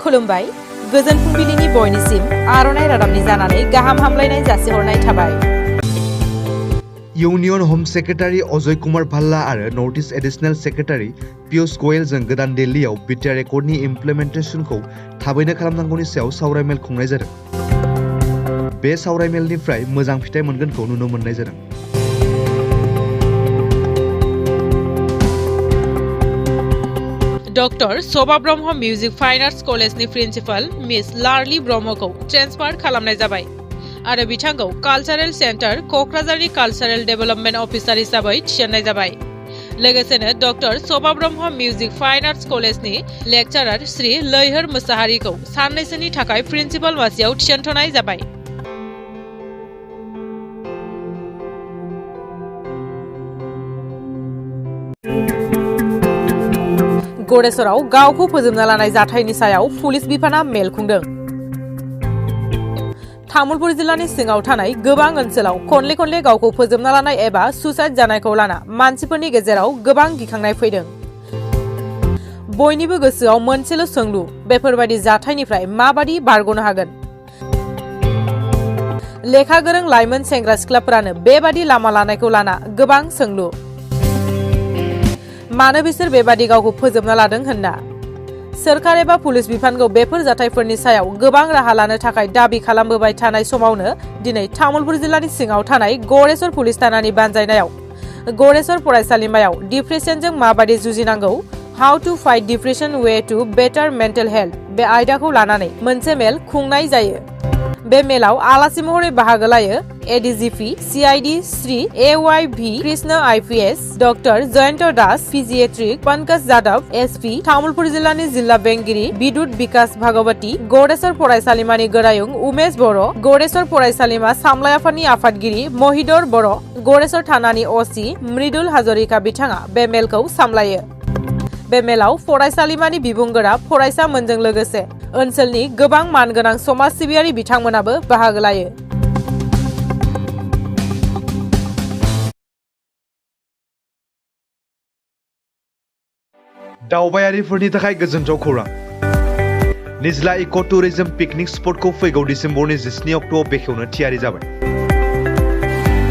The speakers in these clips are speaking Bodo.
खुलुमबाय गोजोन फुंबिलिनि बयनिसिम आर'नाइ रादाबनि जानानै गाहाम हामलायनाय जासिहरनाय थाबाय। इउनियन हम सेक्रेटारि अजय कुमार भाल्ला आरो नर्थ इस्ट एडिशनेल सेक्रेटारि पियुष गोयलजों गोदान दिल्लीयाव बिटिआर एकर्डनि इमप्लिमेन्टेसनखौ थाबैनो खालामनांगौनि सायाव सावरायमेल खुंनाय जादों। बे सावरायमेलनिफ्राय मोजां फिथाइ मोनगोनखौ नुनो मोननाय जादों। डक्टर शोभा ब्रह्म मिउजिक फाइन आर्ट्स कलेजनि प्रिन्सिपाल मिस लारलि ब्रह्मखौ ट्रेन्सफार खालामनाय जाबाय आरो बिथांखौ कालचारेल सेन्टार क'क्राझारनि कालचारेल डेभेलपमेन्ट अफिसार हिसाबै थिसननाय जाबाय। लोगोसेनो डक्टर शोभा ब्रह्म मिउजिक फाइन आर्ट्स कलेजनि लेक्चारार श्री लैहोर मोसाहारिखौ साननैसोनि थाखाय प्रिन्सिपाल मासियाव थिसनथ'नाय जाबाय। गरेसराव गावखौ फोजोबना लानाय जाथायनि सायाव पुलिस बिफाना मेल खुंदों। तामुलपुर जिल्लानि सिङाव थानाय गोबां ओनसोलाव खनले खनले गावखौ फोजोबना लानाय एबा सुसाइड जानायखौ लाना मानसिफोरनि गेजेराव गोबां गिखांनाय फैदों। बयनिबो गोसोआव मोनसेल' सोंलु, बेफोरबायदि जाथायनिफ्राय माबादि बारग'नो हागोन? लेखा गोरों लाइमोन सेंग्रा सिख्लाफोरानो बेबादि लामा लानायखौ लाना गोबां सोंलु। मानो बिसोर बेबादि गावखौ फोजोबना लादों होनना सोरखार एबा पुलिस बिफानखौ बेफोर जाथायफोरनि सायाव गोबां राहा लानो थाखाय दाबि खालामबोबाय थानाय समावनो दिनै तामुलपुर जिल्लानि सिङाव थानाय गरेसर पुलिस थानानि बानजायनायाव गरेसर फरायसालिमायाव डिप्रेसनजों माबादि जुजिनांगौ, how to fight depression way to better mental health बे आयदाखौ लानानै मोनसे मेल खुंनाय जायो। बे मेलाव आलासि महरै बाहागो लायो ADGP CID Shri AYV Krishna IPS, doctor Jayanta Das psychiatric, Pankaj Jadav SP, Tamulpur जिल्लानि जिल्ला बेंगिरि बिदुत बिकास भागवती, गरेसर फरायसालिमानि गोरायुं उमेश बर', गरेसर फरायसालिमा सामलाय आफादनि आफादगिरि महिदर बर', गरेसर थानानि OC मृदुल हाजरिका बिथाङा बे मेलखौ सामलायो। बे मेलाव फरायसालिमानि बिबुंगोरा फरायसामोनजों लोगोसे ओनसोलनि गोबां मानगोनां समाज सिबियारि बिथांमोनाबो बाहागो लायो। दावबायारिफोरनि थाखाय गोजोनथाव खौरां। निज्ला इक' टुरिजम पिकनिक स्पटखौ फैगौ डिसेम्बरनि 17 अक्ट'आव बेखेवनो थियारि जाबाय।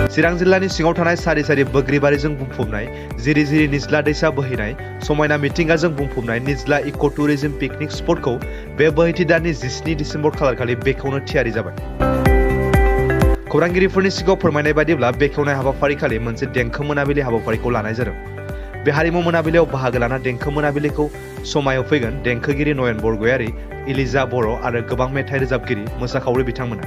चिरां जिल्लानि सिङाव थानाय सारि सारि बोग्रिबारिजों बुंफबनाय जिरि जिरि निज्ला दैसा बोहैनाय समायना मिथिंगाजों बुंफबनाय निज्ला इक' टुरिजम पिकनिक स्पटखौ बे बोहैथि दाननि 17 डिसेम्बर खालारखालि बेखेवनो थियारि जाबाय। खौरांगिरिफोरनि सिगाङाव फोरमायनाय बायदिब्ला बेखेवनाय हाबाफारिखालि मोनसे देंखो मोनाबिलि हाबाफारिखौ लानाय जादों। बे हारिमु मोनाबिलियाव बाहागो लाना देंखो मोनाबिलिखौ समायाव फैगोन देंखोगिरि नयन बरगयारि, इलिजा बर' आरो गोबां मेथाइ रोजाबगिरि मोसाखावरि बिथांमोना।